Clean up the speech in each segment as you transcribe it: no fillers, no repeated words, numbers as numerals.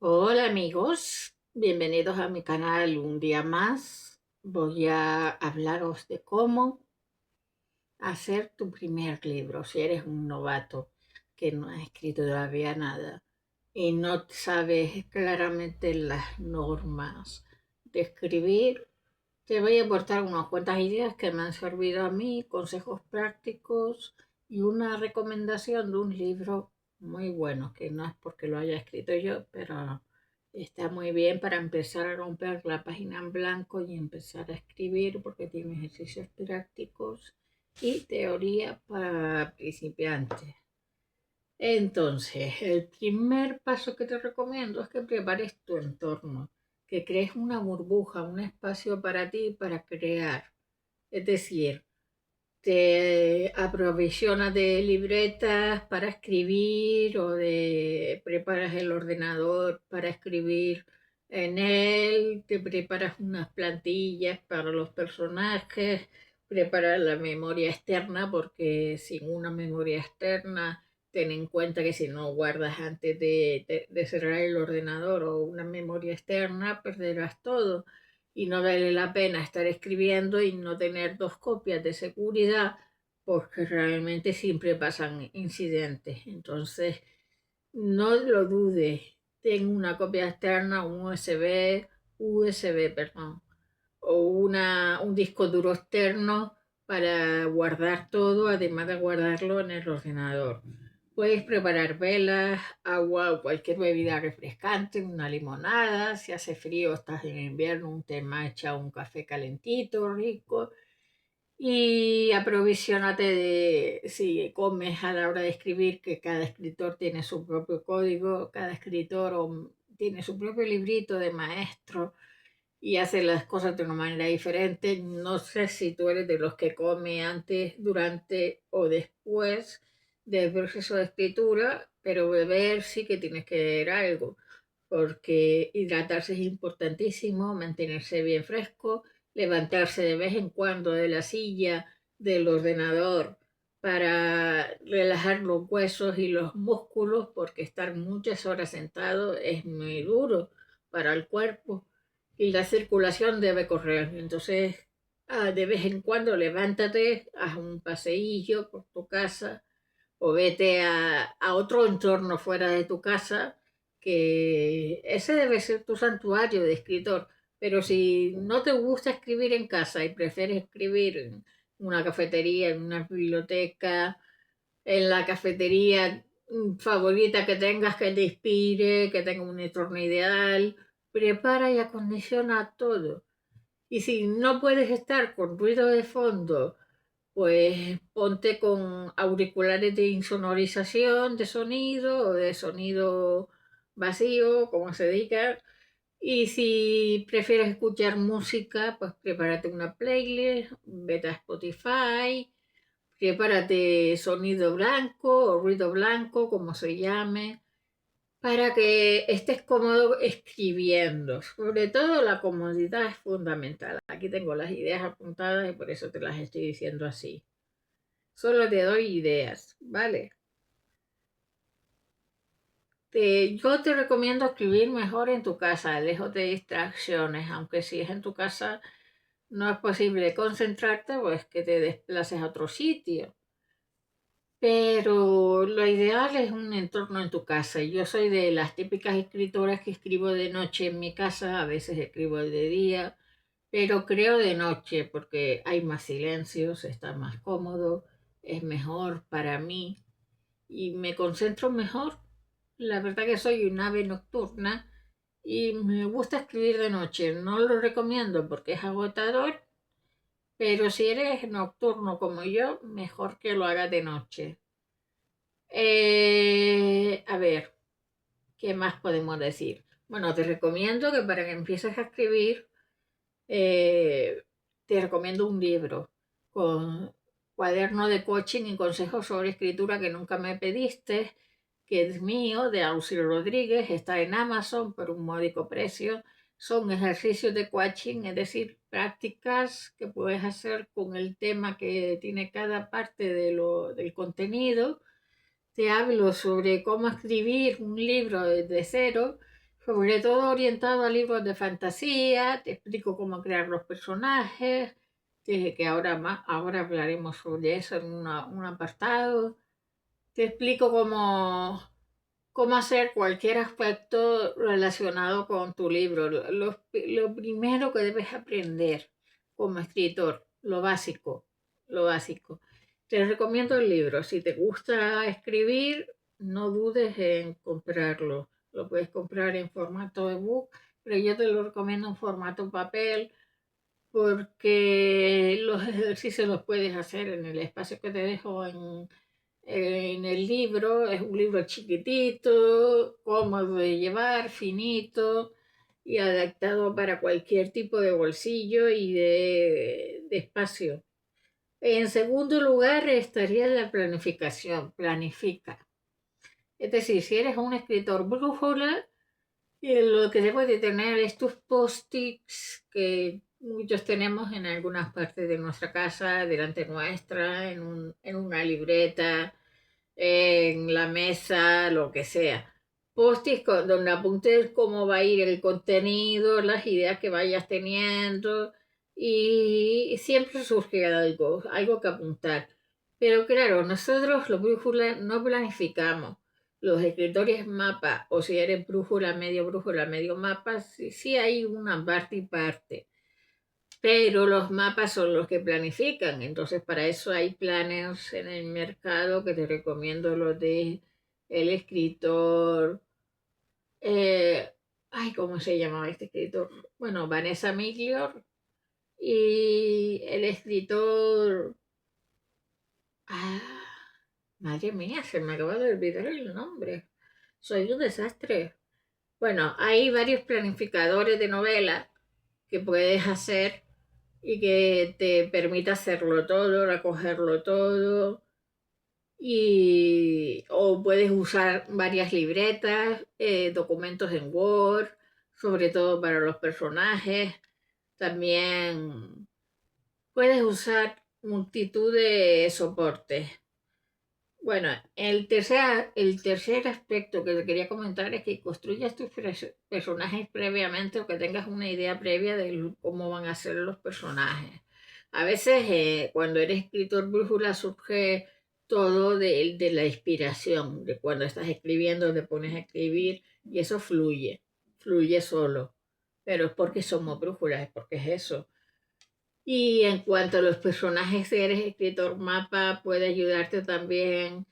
Hola amigos, bienvenidos a mi canal un día más. Voy a hablaros de cómo hacer tu primer libro. Si eres un novato que no has escrito todavía nada y no sabes claramente las normas de escribir, te voy a aportar unas cuantas ideas que me han servido a mí, consejos prácticos y una recomendación de un libro muy bueno, que no es porque lo haya escrito yo, pero está muy bien para empezar a romper la página en blanco y empezar a escribir porque tiene ejercicios prácticos y teoría para principiantes. Entonces, el primer paso que te recomiendo es que prepares tu entorno, que crees una burbuja, un espacio para ti para crear. Es decir, te aprovisionas de libretas para escribir o de preparas el ordenador para escribir en él, te preparas unas plantillas para los personajes, preparas la memoria externa porque sin una memoria externa ten en cuenta que si no guardas antes de cerrar el ordenador o una memoria externa perderás todo y no vale la pena estar escribiendo y no tener dos copias de seguridad porque realmente siempre pasan incidentes. Entonces, no lo dudes. Ten una copia externa, un USB, perdón, o un disco duro externo para guardar todo, además de guardarlo en el ordenador. Puedes preparar velas, agua o cualquier bebida refrescante, una limonada. Si hace frío, estás en invierno, un té matcha, un café calentito, rico. Y aprovisionate de, si comes a la hora de escribir, que cada escritor tiene su propio código, cada escritor tiene su propio librito de maestro y hace las cosas de una manera diferente. No sé si tú eres de los que come antes, durante o después del proceso de escritura, pero beber sí que tienes que beber algo, porque hidratarse es importantísimo, mantenerse bien fresco, levantarse de vez en cuando de la silla, del ordenador, para relajar los huesos y los músculos, porque estar muchas horas sentado es muy duro para el cuerpo y la circulación debe correr. Entonces, de vez en cuando levántate, haz un paseillo por tu casa o vete a otro entorno fuera de tu casa, que ese debe ser tu santuario de escritor. Pero si no te gusta escribir en casa y prefieres escribir en una cafetería, en una biblioteca, en la cafetería favorita que tengas que te inspire, que tenga un entorno ideal, prepara y acondiciona todo. Y si no puedes estar con ruido de fondo, pues ponte con auriculares de insonorización de sonido o de sonido vacío, como se diga. Y si prefieres escuchar música, pues prepárate una playlist, vete a Spotify, prepárate sonido blanco o ruido blanco, como se llame, para que estés cómodo escribiendo. Sobre todo la comodidad es fundamental. Aquí tengo las ideas apuntadas y por eso te las estoy diciendo así. Solo te doy ideas, ¿vale? Yo te recomiendo escribir mejor en tu casa, lejos de distracciones, aunque si es en tu casa no es posible concentrarte, pues que te desplaces a otro sitio. Pero lo ideal es un entorno en tu casa. Yo soy de las típicas escritoras que escribo de noche en mi casa, a veces escribo de día, pero creo de noche porque hay más silencios, está más cómodo, es mejor para mí y me concentro mejor. La verdad que soy un ave nocturna y me gusta escribir de noche. No lo recomiendo porque es agotador, pero si eres nocturno como yo, mejor que lo hagas de noche. A ver, ¿qué más podemos decir? Bueno, te recomiendo que para que empieces a escribir, eh, te recomiendo un libro con cuaderno de coaching y consejos sobre escritura que nunca me pediste, que es mío, de Auxilio Rodríguez, está en Amazon por un módico precio. Son ejercicios de coaching, es decir, prácticas que puedes hacer con el tema que tiene cada parte del contenido. Te hablo sobre cómo escribir un libro desde cero, sobre todo orientado a libros de fantasía. Te explico cómo crear los personajes, que ahora hablaremos sobre eso en un apartado. Te explico cómo hacer cualquier aspecto relacionado con tu libro. Lo primero que debes aprender como escritor, lo básico. Te recomiendo el libro. Si te gusta escribir, no dudes en comprarlo. Lo puedes comprar en formato ebook, pero yo te lo recomiendo en formato papel porque los ejercicios los puedes hacer en el espacio que te dejo en el libro. Es un libro chiquitito, cómodo de llevar, finito y adaptado para cualquier tipo de bolsillo y de espacio. En segundo lugar estaría la planificación. Planifica. Es decir, si eres un escritor brújula, lo que debes de tener es tus post-its que muchos tenemos en algunas partes de nuestra casa, delante nuestra, en una libreta, en la mesa, lo que sea. Post-its donde apuntes cómo va a ir el contenido, las ideas que vayas teniendo y siempre surge algo que apuntar. Pero claro, nosotros los brújulas no planificamos. Los escritores mapa, o si eres brújula, medio mapa, sí, sí hay una parte y parte, pero los mapas son los que planifican. Entonces, para eso hay planes en el mercado que te recomiendo los de el escritor. eh, ¿Cómo se llamaba este escritor? Bueno, Vanessa Miglior y el escritor. Ah, madre mía, se me acaba de olvidar el nombre. Soy un desastre. Bueno, hay varios planificadores de novela que puedes hacer y que te permite hacerlo todo, recogerlo todo. O puedes usar varias libretas, documentos en Word, sobre todo para los personajes. También puedes usar multitud de soportes. Bueno, el tercer aspecto que te quería comentar es que construyas tus personajes previamente o que tengas una idea previa de cómo van a ser los personajes. A veces cuando eres escritor brújula surge todo de la inspiración, de cuando estás escribiendo, te pones a escribir y eso fluye solo. Pero es porque somos brújulas, es porque es eso. Y en cuanto a los personajes, si eres escritor mapa, puede ayudarte también.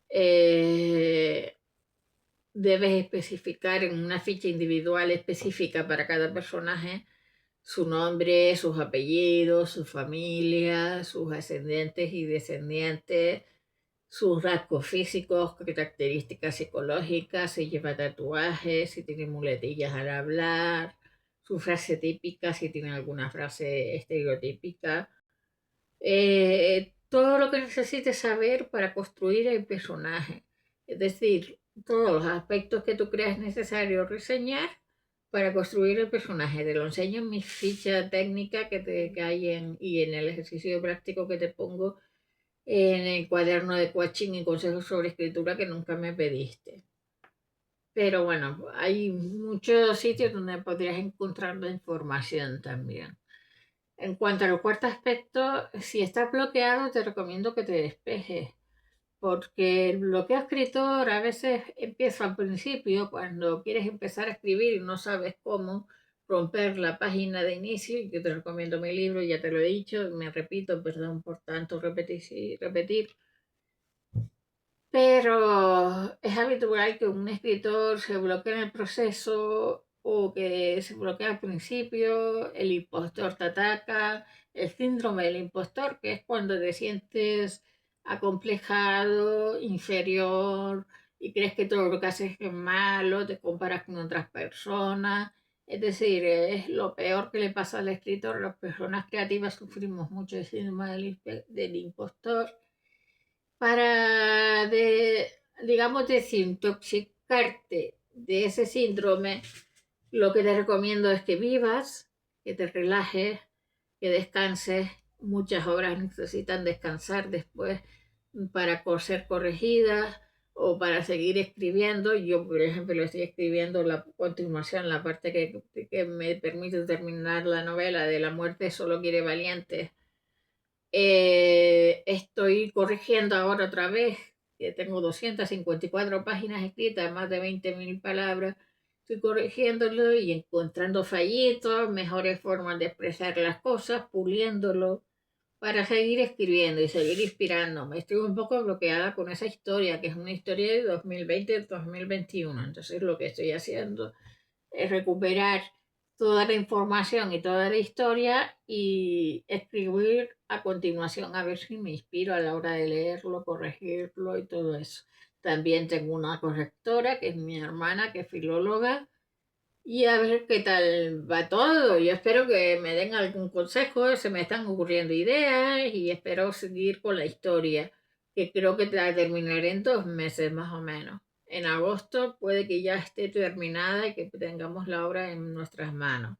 eh, Debes especificar en una ficha individual específica para cada personaje su nombre, sus apellidos, su familia, sus ascendientes y descendientes, sus rasgos físicos, características psicológicas, si lleva tatuajes, si tiene muletillas al hablar, su frase típica, si tiene alguna frase estereotípica. Todo lo que necesites saber para construir el personaje. Es decir, todos los aspectos que tú creas necesario reseñar para construir el personaje. Te lo enseño en mi ficha técnica que hay y en el ejercicio práctico que te pongo en el cuaderno de coaching y consejos sobre escritura que nunca me pediste. Pero bueno, hay muchos sitios donde podrías encontrar la información también. En cuanto al cuarto aspecto, si estás bloqueado, te recomiendo que te despejes, porque el bloqueo escritor a veces empieza al principio, cuando quieres empezar a escribir y no sabes cómo romper la página de inicio. Yo te recomiendo mi libro, ya te lo he dicho, me repito, perdón por tanto repetir, pero es habitual que un escritor se bloquee en el proceso o que se bloquee al principio, el impostor te ataca, el síndrome del impostor, que es cuando te sientes acomplejado, inferior y crees que todo lo que haces es malo, te comparas con otras personas. Es decir, es lo peor que le pasa al escritor. Las personas creativas sufrimos mucho el síndrome del impostor para, digamos, desintoxicarte de ese síndrome. Lo que te recomiendo es que vivas, que te relajes, que descanses. Muchas obras necesitan descansar después para ser corregidas. o para seguir escribiendo. Yo, por ejemplo, estoy escribiendo la continuación, la parte que me permite terminar la novela de La muerte solo quiere valientes. Estoy corrigiendo ahora otra vez, que tengo 254 páginas escritas, más de 20.000 palabras. Estoy corrigiéndolo y encontrando fallitos, mejores formas de expresar las cosas, puliéndolo para seguir escribiendo y seguir inspirándome. Estoy un poco bloqueada con esa historia, que es una historia de 2020-2021. Entonces lo que estoy haciendo es recuperar toda la información y toda la historia y escribir a continuación a ver si me inspiro a la hora de leerlo, corregirlo y todo eso. También tengo una correctora que es mi hermana, que es filóloga, y a ver qué tal va todo. Yo espero que me den algún consejo, se me están ocurriendo ideas y espero seguir con la historia, que creo que la terminaré en 2 meses más o menos. En agosto puede que ya esté terminada y que tengamos la obra en nuestras manos.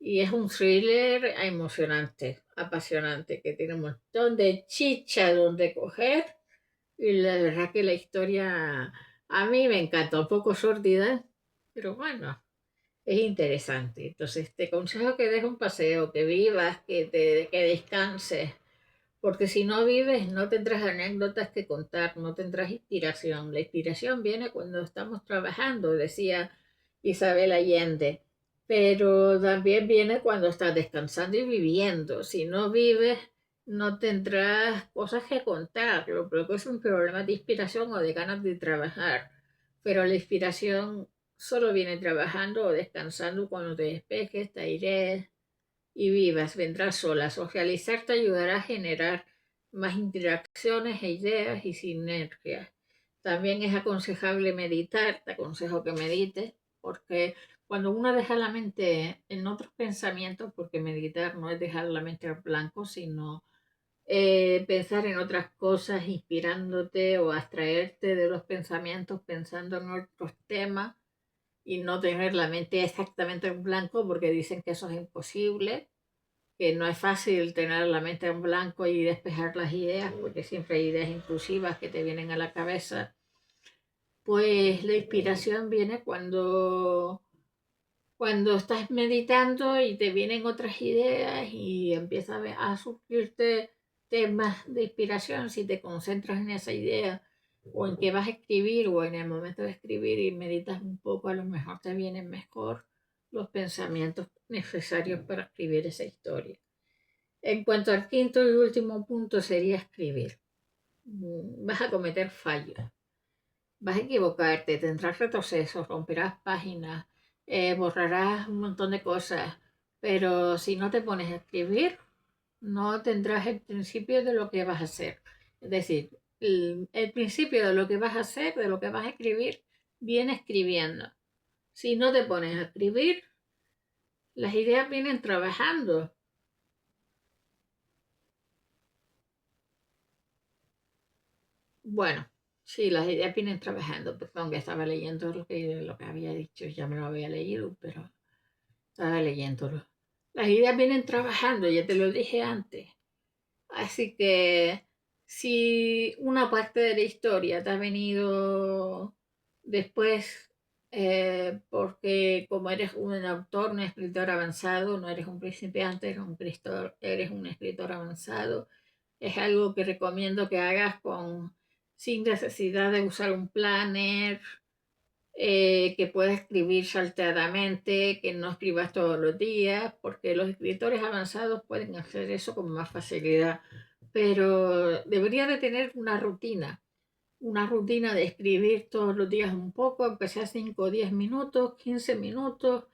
Y es un thriller emocionante, apasionante, que tiene un montón de chicha donde coger. Y la verdad que la historia a mí me encanta, un poco sórdida, pero bueno, es interesante. Entonces te aconsejo que des un paseo, que vivas, que descanses, porque si no vives no tendrás anécdotas que contar, no tendrás inspiración. La inspiración viene cuando estamos trabajando, decía Isabel Allende, pero también viene cuando estás descansando y viviendo. Si no vives, no tendrás cosas que contar. Lo que es un problema de inspiración o de ganas de trabajar. Pero la inspiración solo viene trabajando o descansando cuando te despejes, te aires y vivas, vendrás sola. Socializar te ayudará a generar más interacciones e ideas y sinergias. También es aconsejable meditar, te aconsejo que medites, porque cuando uno deja la mente en otros pensamientos, porque meditar no es dejar la mente en blanco, sino pensar en otras cosas, inspirándote o abstraerte de los pensamientos, pensando en otros temas y no tener la mente exactamente en blanco, porque dicen que eso es imposible, que no es fácil tener la mente en blanco y despejar las ideas, porque siempre hay ideas intrusivas que te vienen a la cabeza. Pues la inspiración viene cuando estás meditando y te vienen otras ideas y empieza a surgirte temas de inspiración si te concentras en esa idea o en que vas a escribir o en el momento de escribir y meditas un poco, a lo mejor te vienen mejor los pensamientos necesarios para escribir esa historia. En cuanto al quinto y último punto sería escribir. Vas a cometer fallos, vas a equivocarte, tendrás retrocesos, romperás páginas, borrarás un montón de cosas, pero si no te pones a escribir, no tendrás el principio de lo que vas a hacer. Es decir, el principio de lo que vas a hacer, de lo que vas a escribir, viene escribiendo. Si no te pones a escribir, las ideas vienen trabajando. Bueno, sí, las ideas vienen trabajando. Perdón, que estaba leyendo lo que había dicho, ya me lo había leído, pero estaba leyéndolo. Las ideas vienen trabajando, ya te lo dije antes. Así que si una parte de la historia te ha venido después, porque como eres un autor, un escritor avanzado, no eres un principiante, eres un escritor avanzado, es algo que recomiendo que hagas sin necesidad de usar un planner, que puedas escribir salteadamente, que no escribas todos los días, porque los escritores avanzados pueden hacer eso con más facilidad. Pero debería de tener una rutina de escribir todos los días un poco, aunque sea 5 o 10 minutos, 15 minutos,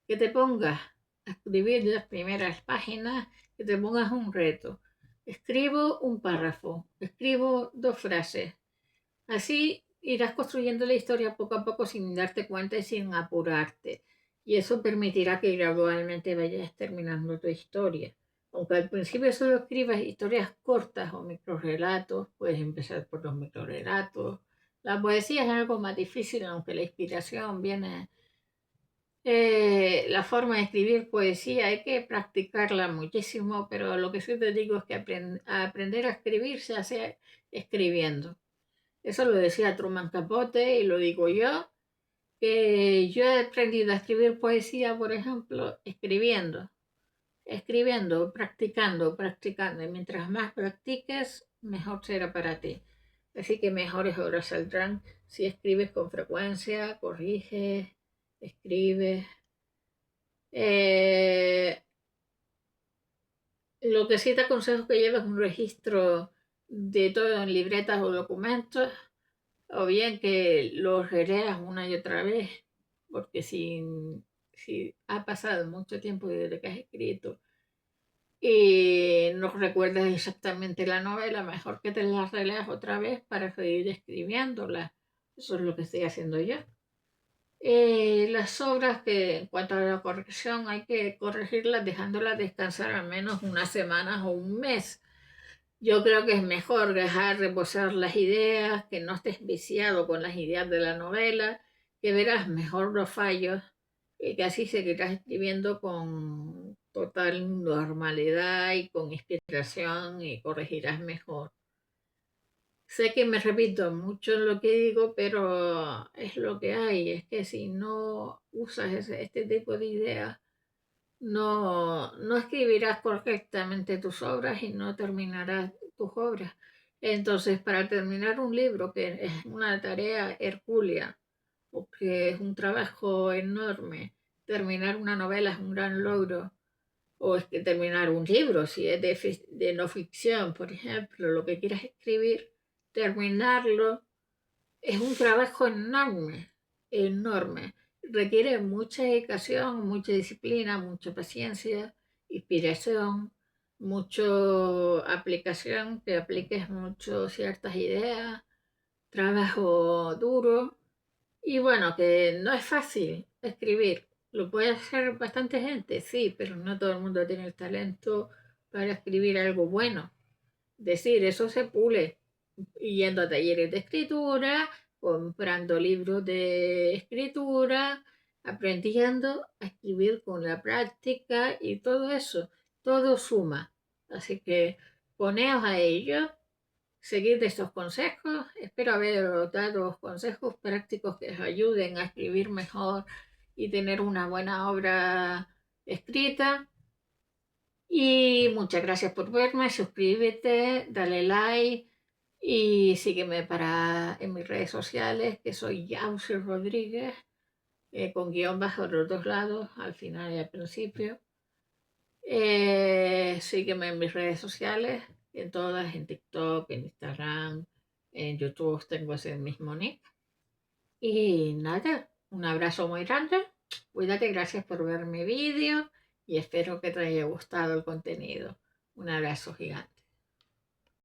que te pongas a escribir las primeras páginas, que te pongas un reto. Escribo un párrafo, escribo 2 frases. Así irás construyendo la historia poco a poco sin darte cuenta y sin apurarte. Y eso permitirá que gradualmente vayas terminando tu historia. Aunque al principio solo escribas historias cortas o microrelatos, puedes empezar por los microrelatos. La poesía es algo más difícil, aunque la inspiración viene. La forma de escribir poesía hay que practicarla muchísimo, pero lo que sí te digo es que aprender a escribir se hace escribiendo. Eso lo decía Truman Capote y lo digo yo, que yo he aprendido a escribir poesía, por ejemplo, escribiendo, practicando, practicando. Y mientras más practiques, mejor será para ti. Así que mejores obras saldrán si escribes con frecuencia, corriges, escribes. Eh, lo que sí te aconsejo es que lleves un registro de todo en libretas o documentos, o bien que los releas una y otra vez, porque si ha pasado mucho tiempo desde que has escrito y no recuerdas exactamente la novela, mejor que te la releas otra vez para seguir escribiéndola. Eso es lo que estoy haciendo yo. Las obras que en cuanto a la corrección hay que corregirlas dejándolas descansar al menos unas semanas o un mes. Yo creo que es mejor dejar reposar las ideas, que no estés viciado con las ideas de la novela, que verás mejor los fallos y que así seguirás escribiendo con total normalidad y con inspiración y corregirás mejor. Sé que me repito mucho en lo que digo, pero es lo que hay. Es que si no usas este tipo de ideas, no escribirás correctamente tus obras y no terminarás tus obras. Entonces, para terminar un libro, que es una tarea hercúlea o que es un trabajo enorme, terminar una novela es un gran logro, o es que terminar un libro, si es de no ficción, por ejemplo, lo que quieras escribir, terminarlo es un trabajo enorme, enorme. Requiere mucha dedicación, mucha disciplina, mucha paciencia, inspiración, mucho aplicación, que apliques mucho ciertas ideas, trabajo duro. Y bueno, que no es fácil escribir. Lo puede hacer bastante gente, sí, pero no todo el mundo tiene el talento para escribir algo bueno. Decir, eso se pule yendo a talleres de escritura, comprando libros de escritura, aprendiendo a escribir con la práctica y todo eso, todo suma. Así que poneos a ello, seguid estos consejos. Espero haber dado consejos prácticos que os ayuden a escribir mejor y tener una buena obra escrita. Y muchas gracias por verme, suscríbete, dale like y sígueme en mis redes sociales, que soy Yausi Rodríguez, con guión bajo los dos lados, al final y al principio. Sígueme en mis redes sociales, en todas, en TikTok, en Instagram, en YouTube tengo ese mismo nick. Y nada, un abrazo muy grande, cuídate, gracias por ver mi vídeo y espero que te haya gustado el contenido. Un abrazo gigante.